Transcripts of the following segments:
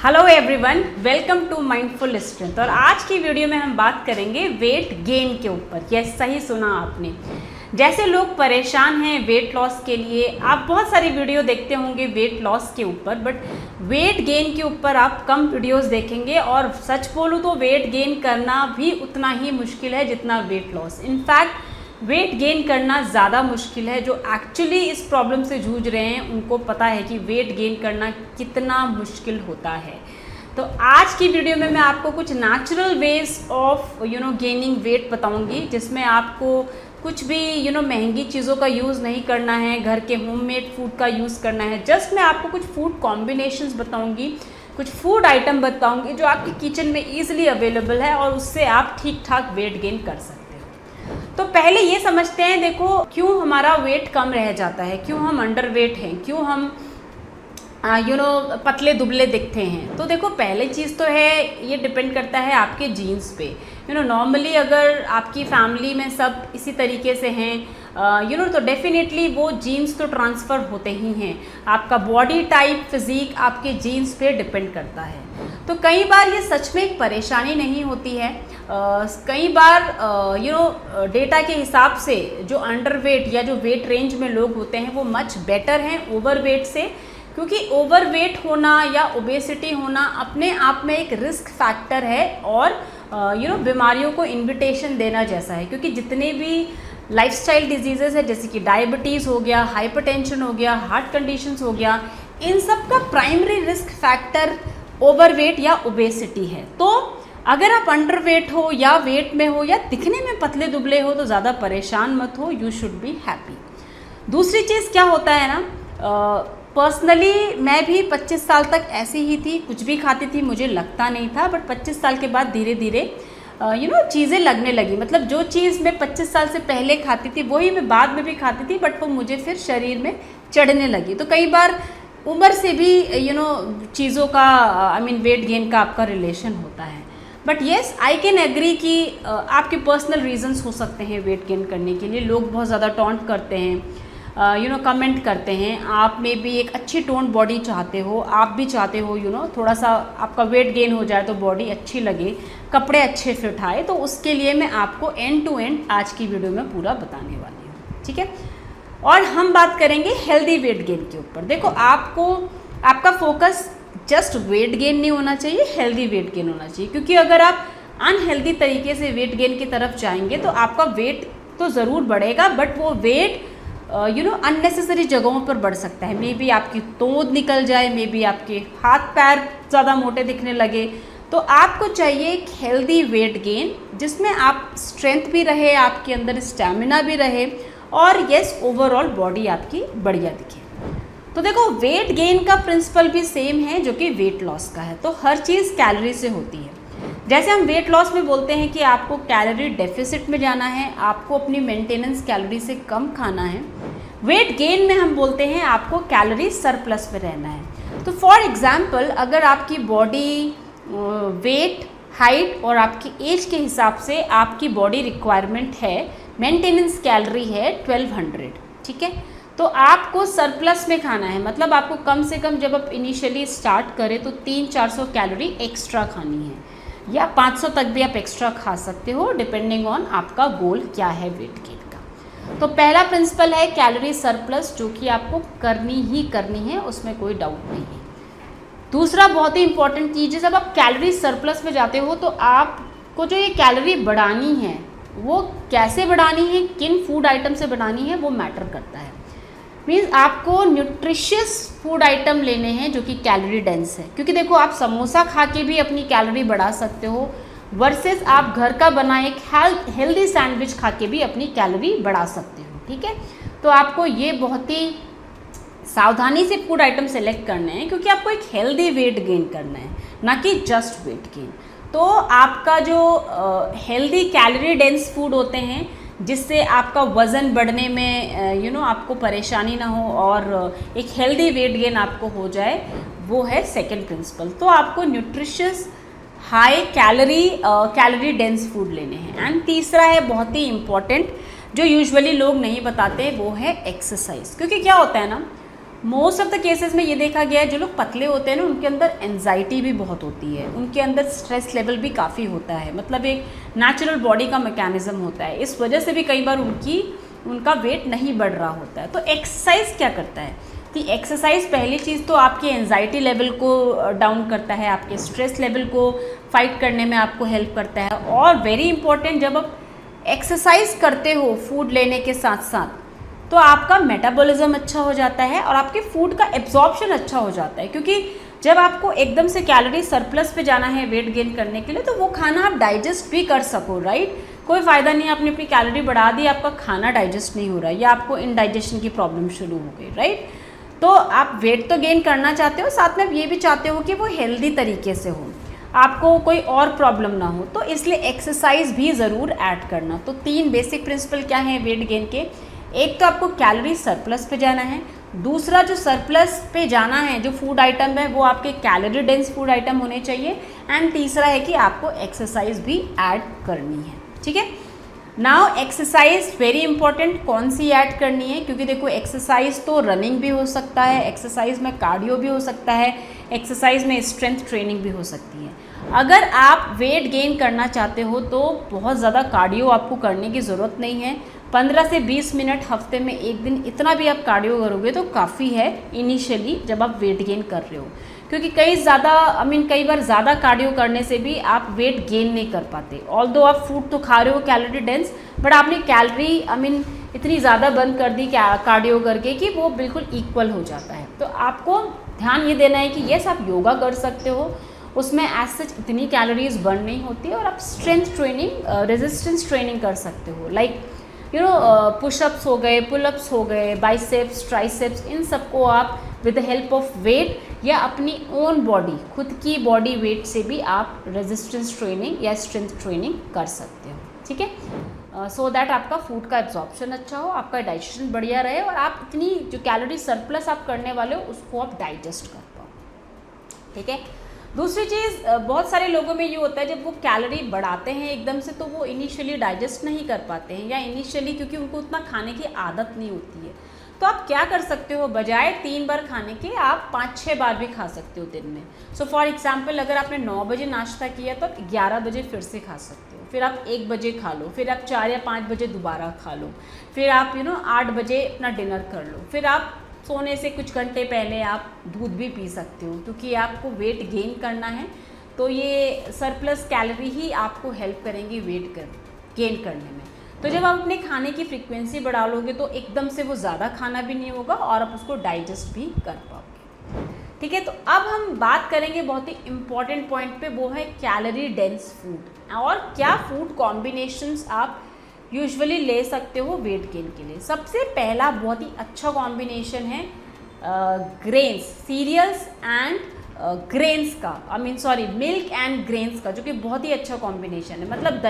Hello everyone, welcome to mindful strength. और आज की वीडियो में हम बात करेंगे वेट गेन के ऊपर। यस, सही सुना आपने। जैसे लोग परेशान हैं वेट लॉस के लिए, आप बहुत सारी वीडियो देखते होंगे वेट लॉस के ऊपर, बट वेट गेन के ऊपर आप कम वीडियोस देखेंगे। और सच बोलूँ तो वेट गेन करना भी उतना ही मुश्किल है जितना weight loss. In fact weight gain करना ज़्यादा मुश्किल है। जो एक्चुअली इस प्रॉब्लम से जूझ रहे हैं उनको पता है कि वेट गेन करना कितना मुश्किल होता है। तो आज की वीडियो में मैं आपको कुछ natural ways of gaining weight बताऊंगी, जिसमें आपको कुछ भी महंगी चीज़ों का यूज़ नहीं करना है, घर के होममेड फूड का यूज़ करना है। जस्ट मैं आपको कुछ फूड कॉम्बिनेशंस बताऊंगी, कुछ फूड आइटम बताऊंगी जो आपके किचन में ईजिली अवेलेबल है और उससे आप ठीक ठाक वेट गेन कर सकते हैं। तो पहले ये समझते हैं, देखो क्यों हमारा वेट कम रह जाता है, क्यों हम अंडर वेट हैं, क्यों हम पतले दुबले दिखते हैं। तो देखो पहले चीज़ तो है, ये डिपेंड करता है आपके जीन्स पे। नॉर्मली अगर आपकी फैमिली में सब इसी तरीके से हैं तो डेफिनेटली वो जीन्स तो ट्रांसफ़र होते ही हैं। आपका बॉडी टाइप, फिजिक आपके जीन्स पे डिपेंड करता है। तो कई बार ये सच में एक परेशानी नहीं होती है। कई बार डेटा के हिसाब से जो अंडर वेट या जो वेट रेंज में लोग होते हैं वो मच बेटर हैं ओवर वेट से, क्योंकि ओवर वेट होना या ओबेसिटी होना अपने आप में एक रिस्क फैक्टर है और बीमारियों को इन्विटेशन देना जैसा है। क्योंकि जितने भी लाइफस्टाइल डिजीज़ेस है, जैसे कि डायबिटीज़ हो गया, हाइपरटेंशन हो गया, हार्ट कंडीशंस हो गया, इन सब का primary risk factor over weight या ओबेसिटी है। तो अगर आप अंडर वेट हो या वेट में हो या दिखने में पतले दुबले हो तो ज़्यादा परेशान मत हो, यू शुड बी हैप्पी। दूसरी चीज़ क्या होता है ना, पर्सनली मैं भी 25 साल तक ऐसी ही थी, कुछ भी खाती थी, मुझे लगता नहीं था। बट 25 साल के बाद धीरे धीरे चीज़ें लगने लगी। मतलब जो चीज़ मैं 25 साल से पहले खाती थी वही मैं बाद में भी खाती थी, बट वो मुझे फिर शरीर में चढ़ने लगी। तो कई बार उम्र से भी चीज़ों का वेट गेन का आपका रिलेशन होता है। But yes, I can agree कि आपके पर्सनल रीजंस हो सकते हैं वेट गेन करने के लिए। लोग बहुत ज़्यादा टॉन्ट करते हैं, कमेंट करते हैं। आप में भी एक अच्छी टोन बॉडी चाहते हो, आप भी चाहते हो थोड़ा सा आपका वेट गेन हो जाए तो बॉडी अच्छी लगे, कपड़े अच्छे फिट आए। तो उसके लिए मैं आपको एंड टू एंड आज की वीडियो में पूरा बताने वाली हूँ, ठीक है। और हम बात करेंगे हेल्दी वेट गेन के ऊपर। देखो आपका फोकस जस्ट वेट गेन नहीं होना चाहिए, हेल्दी वेट गेन होना चाहिए। क्योंकि अगर आप अनहेल्दी तरीके से वेट गेन की तरफ जाएंगे तो आपका वेट तो ज़रूर बढ़ेगा, बट वो वेट अननेसेसरी जगहों पर बढ़ सकता है। मे बी आपकी तोंद निकल जाए, मे बी आपके हाथ पैर ज़्यादा मोटे दिखने लगे। तो आपको चाहिए एक हेल्दी वेट गेन जिसमें आप स्ट्रेंथ भी रहे, आपके अंदर स्टैमिना भी रहे और यस, ओवरऑल बॉडी आपकी बढ़िया दिखे। तो देखो वेट गेन का प्रिंसिपल भी सेम है जो कि वेट लॉस का है। तो हर चीज़ कैलोरी से होती है। जैसे हम वेट लॉस में बोलते हैं कि आपको कैलोरी डेफिसिट में जाना है, आपको अपनी मेंटेनेंस कैलोरी से कम खाना है। वेट गेन में हम बोलते हैं आपको कैलोरी सरप्लस में रहना है। तो फॉर एग्जांपल, अगर आपकी बॉडी वेट, हाइट और आपकी एज के हिसाब से आपकी बॉडी रिक्वायरमेंट है, मेंटेनेंस कैलोरी है 1200, ठीक है। तो आपको सरप्लस में खाना है। मतलब आपको कम से कम जब आप इनिशियली स्टार्ट करें तो 300-400 कैलोरी एक्स्ट्रा खानी है, या 500 तक भी आप एक्स्ट्रा खा सकते हो, डिपेंडिंग ऑन आपका गोल क्या है वेट गेन का। तो पहला प्रिंसिपल है कैलोरी सरप्लस, जो कि आपको करनी ही करनी है, उसमें कोई डाउट नहीं है। दूसरा बहुत ही इंपॉर्टेंट चीज़ है, जब आप कैलोरी सरप्लस में जाते हो तो आपको जो ये कैलोरी बढ़ानी है वो कैसे बढ़ानी है, किन फूड आइटम से बढ़ानी है, वो मैटर करता है। मीन्स आपको न्यूट्रिशियस फूड आइटम लेने हैं जो कि कैलोरी डेंस है। क्योंकि देखो आप समोसा खा के भी अपनी कैलोरी बढ़ा सकते हो, वर्सेस आप घर का बना एक हेल्दी सैंडविच खा के भी अपनी कैलोरी बढ़ा सकते हो, ठीक है। तो आपको ये बहुत ही सावधानी से फूड आइटम सेलेक्ट करने हैं, क्योंकि आपको एक हेल्दी वेट गेन करना है, ना कि जस्ट वेट गेन। तो आपका जो हेल्दी कैलोरी डेंस फूड होते हैं जिससे आपका वज़न बढ़ने में आपको परेशानी ना हो और एक हेल्दी वेट गेन आपको हो जाए, वो है सेकंड प्रिंसिपल। तो आपको nutritious high calorie dense food लेने हैं। एंड तीसरा है बहुत ही इम्पॉर्टेंट, जो यूजुअली लोग नहीं बताते, वो है एक्सरसाइज। क्योंकि क्या होता है ना, मोस्ट ऑफ द केसेस में ये देखा गया है जो लोग पतले होते हैं ना उनके अंदर एंजाइटी भी बहुत होती है, उनके अंदर स्ट्रेस लेवल भी काफ़ी होता है, मतलब एक नेचुरल बॉडी का मैकेनिज्म होता है, इस वजह से भी कई बार उनका वेट नहीं बढ़ रहा होता है। तो एक्सरसाइज क्या करता है कि एक्सरसाइज पहली चीज़ तो आपके एंजाइटी लेवल को डाउन करता है, आपके स्ट्रेस लेवल को फाइट करने में आपको हेल्प करता है। और वेरी इंपॉर्टेंट, जब आप एक्सरसाइज करते हो फूड लेने के साथ साथ तो आपका मेटाबॉलिज्म अच्छा हो जाता है और आपके फूड का एब्जॉर्प्शन अच्छा हो जाता है, क्योंकि जब आपको एकदम से कैलोरी सरप्लस पे जाना है वेट गेन करने के लिए तो वो खाना आप डाइजेस्ट भी कर सको, राइट। कोई फ़ायदा नहीं आपने अपनी कैलोरी बढ़ा दी, आपका खाना डाइजेस्ट नहीं हो रहा है या आपको इनडाइजेशन की प्रॉब्लम शुरू हो गई, राइट। तो आप वेट तो गेन करना चाहते हो, साथ में आप ये भी चाहते हो कि वो हेल्दी तरीके से हो, आपको कोई और प्रॉब्लम ना हो, तो इसलिए एक्सरसाइज भी ज़रूर ऐड करना। तो 3 बेसिक प्रिंसिपल क्या हैं वेट गेन के? एक तो आपको कैलोरी सरप्लस पे जाना है, दूसरा जो सरप्लस पे जाना है जो फूड आइटम है वो आपके कैलोरी डेंस फूड आइटम होने चाहिए, एंड तीसरा है कि आपको एक्सरसाइज भी ऐड करनी है, ठीक है। नाउ एक्सरसाइज वेरी इंपॉर्टेंट, कौन सी ऐड करनी है, क्योंकि देखो एक्सरसाइज तो रनिंग भी हो सकता है, एक्सरसाइज में कार्डियो भी हो सकता है, एक्सरसाइज में स्ट्रेंथ ट्रेनिंग भी हो सकती है। अगर आप वेट गेन करना चाहते हो तो बहुत ज़्यादा कार्डियो आपको करने की ज़रूरत नहीं है, 15 से 20 मिनट हफ्ते में एक दिन, इतना भी आप कार्डियो करोगे तो काफ़ी है इनिशियली जब आप वेट गेन कर रहे हो, क्योंकि कई बार ज़्यादा कार्डियो करने से भी आप वेट गेन नहीं कर पाते। ऑल्दो आप फूड तो खा रहे हो कैलोरी डेंस, बट आपने कैलोरी इतनी ज़्यादा बंद कर दी कार्डियो करके कि वो बिल्कुल इक्वल हो जाता है। तो आपको ध्यान ये देना है कि यस आप योगा कर सकते हो, उसमें एज सच इतनी कैलोरीज बर्न नहीं होती है, और आप स्ट्रेंथ ट्रेनिंग, रेजिस्टेंस ट्रेनिंग कर सकते हो, लाइक पुशअप्स हो गए, पुलअप्स हो गए, बाइसेप्स, ट्राइसेप्स, इन सबको आप with the help of weight या अपनी ओन बॉडी, खुद की बॉडी वेट से भी आप रेजिस्टेंस ट्रेनिंग या स्ट्रेंथ ट्रेनिंग कर सकते हो, ठीक है। सो दैट आपका फूड का एब्जॉर्प्शन अच्छा हो, आपका डाइजेशन बढ़िया रहे और आप इतनी जो कैलोरी सरप्लस आप करने वाले हो उसको आप डाइजेस्ट कर पाओ, ठीक है। दूसरी चीज़, बहुत सारे लोगों में ये होता है जब वो कैलोरी बढ़ाते हैं एकदम से तो वो इनिशियली डाइजेस्ट नहीं कर पाते हैं, या इनिशियली क्योंकि उनको उतना खाने की आदत नहीं होती है। तो आप क्या कर सकते हो, बजाय 3 बार खाने के आप 5-6 बार भी खा सकते हो दिन में। सो फॉर एग्जाम्पल, अगर आपने 9 बजे नाश्ता किया तो आप 11 बजे फिर से खा सकते हो, फिर आप 1 बजे खा लो, फिर आप 4 या 5 बजे दोबारा खा लो, फिर आप 8 बजे अपना डिनर कर लो, फिर आप सोने से कुछ घंटे पहले आप दूध भी पी सकते हो, क्योंकि आपको वेट गेन करना है। तो ये सरप्लस कैलोरी ही आपको हेल्प करेंगी वेट गेन करने में। तो जब आप अपने खाने की फ्रीक्वेंसी बढ़ा लोगे तो एकदम से वो ज़्यादा खाना भी नहीं होगा और आप उसको डाइजेस्ट भी कर पाओगे, ठीक है। तो अब हम बात करेंगे बहुत ही इम्पॉर्टेंट पॉइंट पे, वो है कैलोरी डेंस फूड, और क्या फूड कॉम्बिनेशंस आप यूजुअली ले सकते हो वेट गेन के लिए। सबसे पहला बहुत ही अच्छा कॉम्बिनेशन है ग्रेन्स, सीरियल्स एंड ग्रेन्स का, मिल्क एंड ग्रेन्स का, जो कि बहुत ही अच्छा कॉम्बिनेशन है। मतलब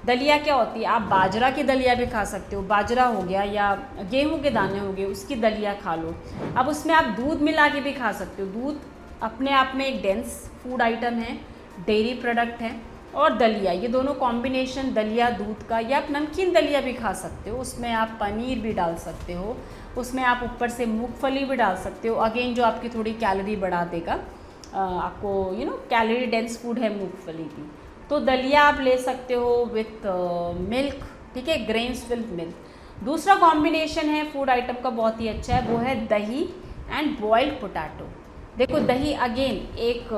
दलिया क्या होती है, आप बाजरा की दलिया भी खा सकते हो, बाजरा हो गया या गेहूं के दाने हो गए उसकी दलिया खा लो। अब उसमें आप दूध मिला के भी खा सकते हो, दूध अपने आप में एक डेंस फूड आइटम है, डेयरी प्रोडक्ट है, और दलिया, ये दोनों कॉम्बिनेशन दलिया दूध का, या आप नमकीन दलिया भी खा सकते हो, उसमें आप पनीर भी डाल सकते हो, उसमें आप ऊपर से मूंगफली भी डाल सकते हो, अगेन जो आपकी थोड़ी कैलोरी बढ़ा देगा आपको, कैलोरी डेंस फूड है मूंगफली भी। तो दलिया आप ले सकते हो विथ मिल्क, ठीक है, ग्रेन्स विद मिल्क। दूसरा कॉम्बिनेशन है फूड आइटम का बहुत ही अच्छा है, वो है दही एंड बॉइल्ड पोटैटो। देखो दही अगेन एक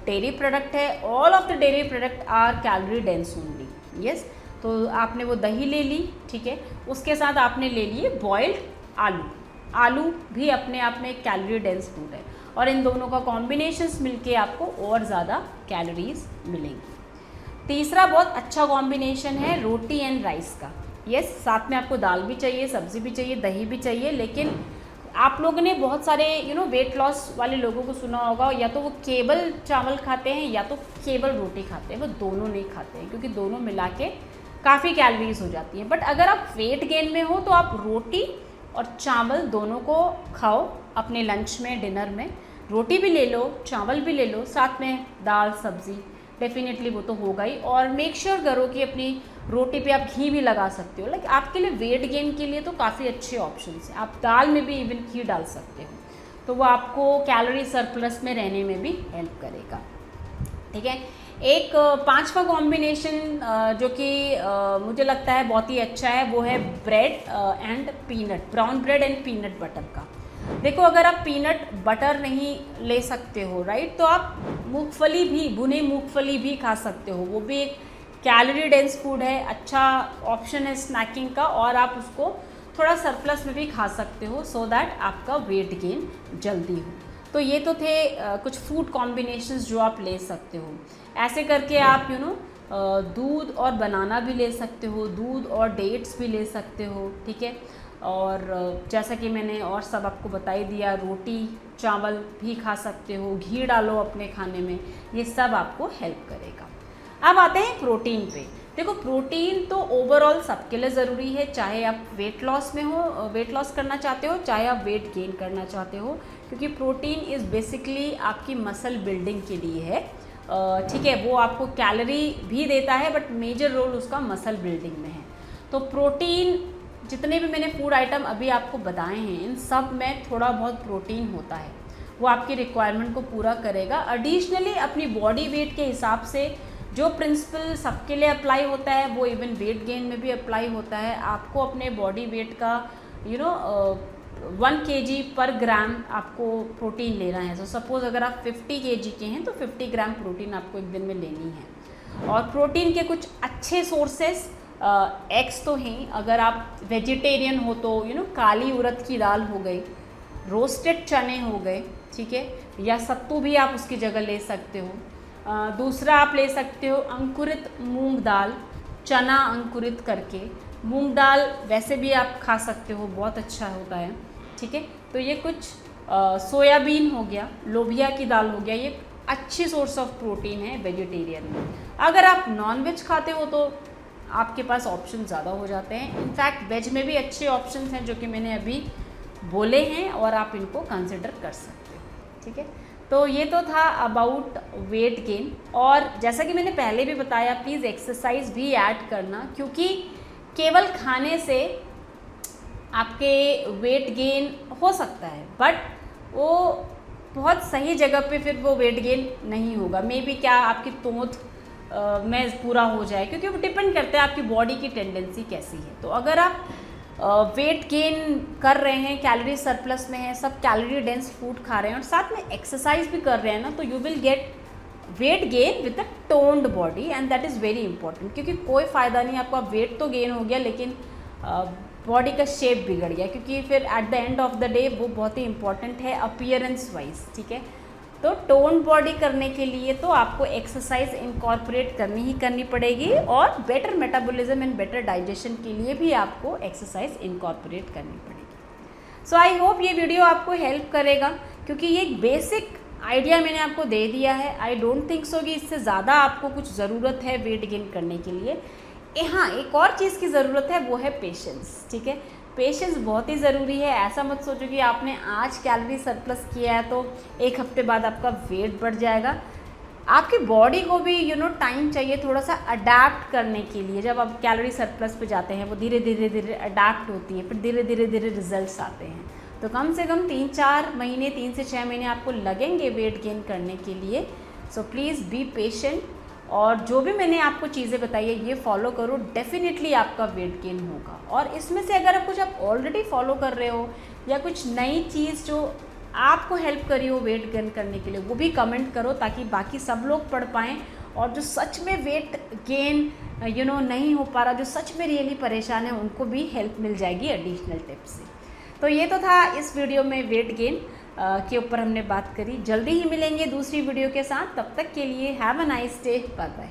डेयरी प्रोडक्ट है, all of the dairy product are calorie dense only, yes. तो आपने वो दही ले ली, ठीक है, उसके साथ आपने ले लिए बॉइल्ड आलू भी अपने आप में एक कैलोरी डेंस फूड है, और इन दोनों का कॉम्बिनेशंस मिलके आपको और ज़्यादा कैलोरीज मिलेंगी। तीसरा बहुत अच्छा कॉम्बिनेशन है रोटी एंड राइस का, यस। साथ में आपको दाल भी चाहिए, सब्ज़ी भी चाहिए, दही भी चाहिए, लेकिन आप लोगों ने बहुत सारे वेट लॉस वाले लोगों को सुना होगा, या तो वो केवल चावल खाते हैं या तो केवल रोटी खाते हैं, वो दोनों नहीं खाते हैं, क्योंकि दोनों मिला के काफ़ी कैलोरीज हो जाती हैं। बट अगर आप वेट गेन में हो तो आप रोटी और चावल दोनों को खाओ अपने लंच में, डिनर में, रोटी भी ले लो, चावल भी ले लो, साथ में दाल सब्ज़ी, डेफिनेटली वो तो होगा ही। और मेक श्योर करो कि अपनी रोटी पे आप घी भी लगा सकते हो, लाइक आपके लिए वेट गेन के लिए तो काफ़ी अच्छे ऑप्शंस हैं। आप दाल में भी इवन घी डाल सकते हो, तो वो आपको कैलोरी सरप्लस में रहने में भी हेल्प करेगा। ठीक है, एक पांचवा कॉम्बिनेशन जो कि मुझे लगता है बहुत ही अच्छा है, वो है bread and peanut, brown bread and peanut butter का। देखो, अगर आप पीनट बटर नहीं ले सकते हो, राइट, तो आप मूंगफली भी, भुने मूंगफली भी खा सकते हो। वो भी एक कैलोरी डेंस फूड है, अच्छा ऑप्शन है स्नैकिंग का, और आप उसको थोड़ा सरप्लस में भी खा सकते हो सो दैट आपका वेट गेन जल्दी हो। तो ये तो थे कुछ फूड कॉम्बिनेशंस जो आप ले सकते हो। ऐसे करके आप दूध और बनाना भी ले सकते हो, दूध और डेट्स भी ले सकते हो। ठीक है, और जैसा कि मैंने और सब आपको बता ही दिया, रोटी चावल भी खा सकते हो, घी डालो अपने खाने में, ये सब आपको हेल्प करेगा। अब आते हैं प्रोटीन पे। देखो, प्रोटीन तो ओवरऑल सबके लिए ज़रूरी है, चाहे आप वेट लॉस में हो, वेट लॉस करना चाहते हो, चाहे आप वेट गेन करना चाहते हो, क्योंकि प्रोटीन इज़ बेसिकली आपकी मसल बिल्डिंग के लिए है। ठीक है, वो आपको कैलोरी भी देता है, बट मेजर रोल उसका मसल बिल्डिंग में है। तो प्रोटीन, जितने भी मैंने फूड आइटम अभी आपको बताए हैं, इन सब में थोड़ा बहुत प्रोटीन होता है, वो आपकी रिक्वायरमेंट को पूरा करेगा। एडिशनली अपनी बॉडी वेट के हिसाब से जो प्रिंसिपल सबके लिए अप्लाई होता है, वो इवन वेट गेन में भी अप्लाई होता है। आपको अपने बॉडी वेट का 1 kg पर ग्राम आपको प्रोटीन लेना है। तो सपोज़ अगर आप 50 kg के हैं तो 50 ग्राम प्रोटीन आपको एक दिन में लेनी है। और प्रोटीन के कुछ अच्छे सोर्सेस एग्स तो हैं, अगर आप वेजिटेरियन हो तो काली उड़द की दाल हो गई, रोस्टेड चने हो गए, ठीक है, या सत्तू भी आप उसकी जगह ले सकते हो। दूसरा आप ले सकते हो अंकुरित मूंग दाल, चना अंकुरित करके, मूंग दाल वैसे भी आप खा सकते हो, बहुत अच्छा होता है। ठीक है, तो ये कुछ सोयाबीन हो गया, लोबिया की दाल हो गया, ये अच्छी सोर्स ऑफ प्रोटीन है वेजिटेरियन में। अगर आप नॉनवेज खाते हो तो आपके पास ऑप्शन ज़्यादा हो जाते हैं। इनफैक्ट वेज में भी अच्छे ऑप्शंस हैं जो कि मैंने अभी बोले हैं, और आप इनको कंसिडर कर सकते हो। ठीक है, तो ये तो था अबाउट वेट गेन। और जैसा कि मैंने पहले भी बताया, प्लीज़ एक्सरसाइज भी ऐड करना, क्योंकि केवल खाने से आपके वेट गेन हो सकता है, बट वो बहुत सही जगह पे फिर वो वेट गेन नहीं होगा। मे बी क्या आपकी तोंद में पूरा हो जाए, क्योंकि वो डिपेंड करता है आपकी बॉडी की टेंडेंसी कैसी है। तो अगर आप वेट गेन कर रहे हैं, कैलोरी सरप्लस में है, सब कैलोरी डेंस फूड खा रहे हैं और साथ में एक्सरसाइज भी कर रहे हैं ना, तो you will get weight gain with a toned body, and that is very important. क्योंकि कोई फ़ायदा नहीं, आपका वेट तो गेन हो गया लेकिन बॉडी का शेप बिगड़ गया, क्योंकि फिर at the end of the day वो बहुत ही इंपॉर्टेंट है अपीयरेंस वाइज। ठीक है, तो टोन बॉडी करने के लिए तो आपको एक्सरसाइज इनकॉर्पोरेट करनी ही करनी पड़ेगी, और better metabolism and better digestion के लिए भी आपको एक्सरसाइज इनकॉर्पोरेट करनी पड़ेगी। सो आई होप ये वीडियो आपको हेल्प करेगा, क्योंकि ये एक बेसिक आइडिया मैंने आपको दे दिया है। आई डोंट थिंक सो कि इससे ज़्यादा आपको कुछ ज़रूरत है वेट गेन करने के लिए। हाँ, एक और चीज़ की ज़रूरत है, वो है पेशेंस। ठीक है, पेशेंस बहुत ही ज़रूरी है। ऐसा मत सोचो कि आपने आज कैलोरी सरप्लस किया है तो एक हफ्ते बाद आपका वेट बढ़ जाएगा। आपकी बॉडी को भी टाइम चाहिए थोड़ा सा अडेप्ट करने के लिए। जब आप कैलोरी सरप्लस पे जाते हैं, वो धीरे धीरे अडेप्ट होती है, फिर धीरे धीरे रिजल्ट्स आते हैं। तो कम से कम 3-4 महीने, 3 से 6 महीने आपको लगेंगे वेट गेन करने के लिए। सो प्लीज़ बी पेशेंट, और जो भी मैंने आपको चीज़ें बताई है ये फॉलो करो, डेफिनेटली आपका वेट गेन होगा। और इसमें से अगर आप कुछ ऑलरेडी फॉलो कर रहे हो, या कुछ नई चीज़ जो आपको हेल्प करी हो वेट गेन करने के लिए, वो भी कमेंट करो, ताकि बाकी सब लोग पढ़ पाएँ। और जो सच में वेट गेन नहीं हो पा रहा, जो सच में रियली परेशान है, उनको भी हेल्प मिल जाएगी एडिशनल टिप्स से। तो ये तो था इस वीडियो में वेट गेन के ऊपर हमने बात करी। जल्दी ही मिलेंगे दूसरी वीडियो के साथ, तब तक के लिए have a nice day, bye bye.